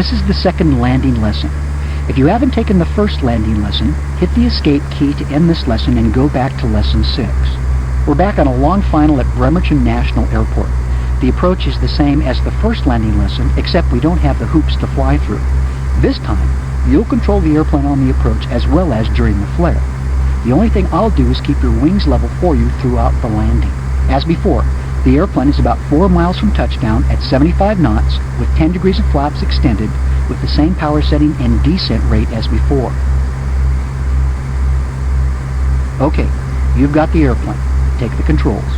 This is the second landing lesson. If you haven't taken the first landing lesson, hit the escape key to end this lesson and go back to lesson 6. We're back on a long final at Bremerton National Airport. The approach is the same as the first landing lesson, except we don't have the hoops to fly through. This time, you'll control the airplane on the approach as well as during the flare. The only thing I'll do is keep your wings level for you throughout the landing. As before, the airplane is about 4 miles from touchdown at 75 knots with 10 degrees of flaps extended with the same power setting and descent rate as before. Okay, you've got the airplane. Take the controls.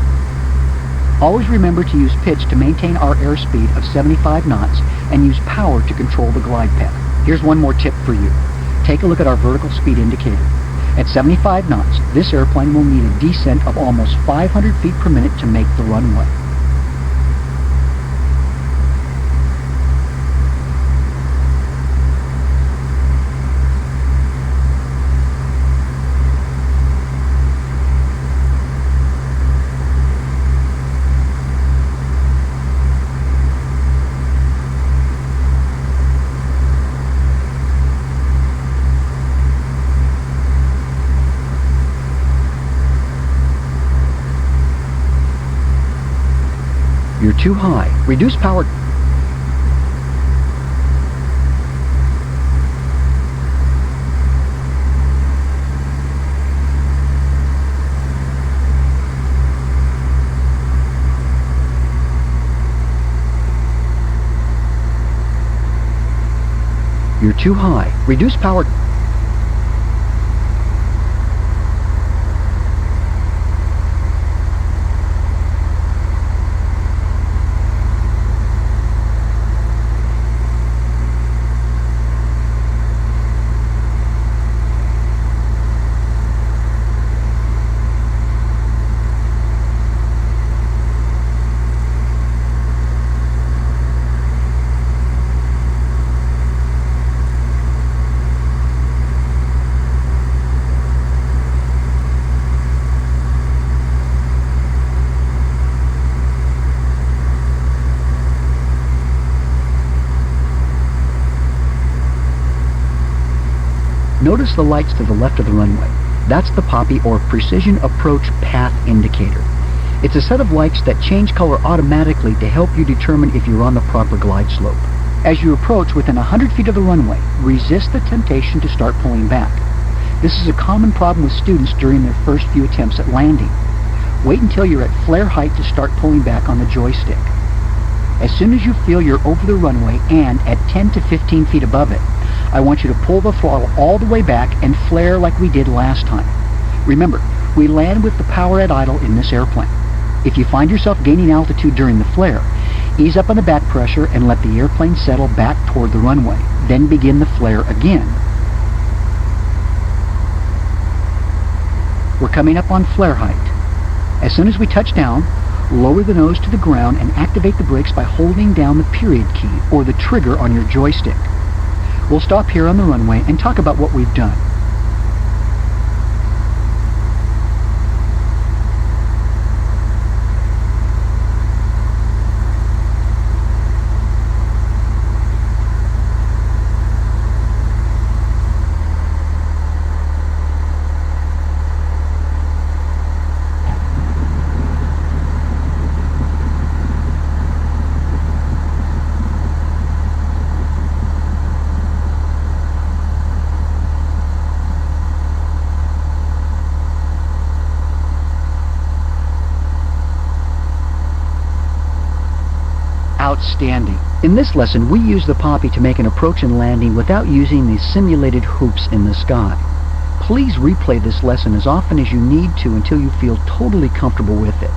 Always remember to use pitch to maintain our airspeed of 75 knots and use power to control the glide path. Here's one more tip for you. Take a look at our vertical speed indicator. At 75 knots, this airplane will need a descent of almost 500 feet per minute to make the runway. You're too high. Reduce power. You're too high. Reduce power. Notice the lights to the left of the runway. That's the PAPI, or Precision Approach Path Indicator. It's a set of lights that change color automatically to help you determine if you're on the proper glide slope. As you approach within 100 feet of the runway, resist the temptation to start pulling back. This is a common problem with students during their first few attempts at landing. Wait until you're at flare height to start pulling back on the joystick. As soon as you feel you're over the runway and at 10 to 15 feet above it, I want you to pull the throttle all the way back and flare like we did last time. Remember, we land with the power at idle in this airplane. If you find yourself gaining altitude during the flare, ease up on the back pressure and let the airplane settle back toward the runway. Then begin the flare again. We're coming up on flare height. As soon as we touch down, lower the nose to the ground and activate the brakes by holding down the period key or the trigger on your joystick. We'll stop here on the runway and talk about what we've done. Outstanding. In this lesson, we use the PAPI to make an approach and landing without using the simulated hoops in the sky. Please replay this lesson as often as you need to until you feel totally comfortable with it.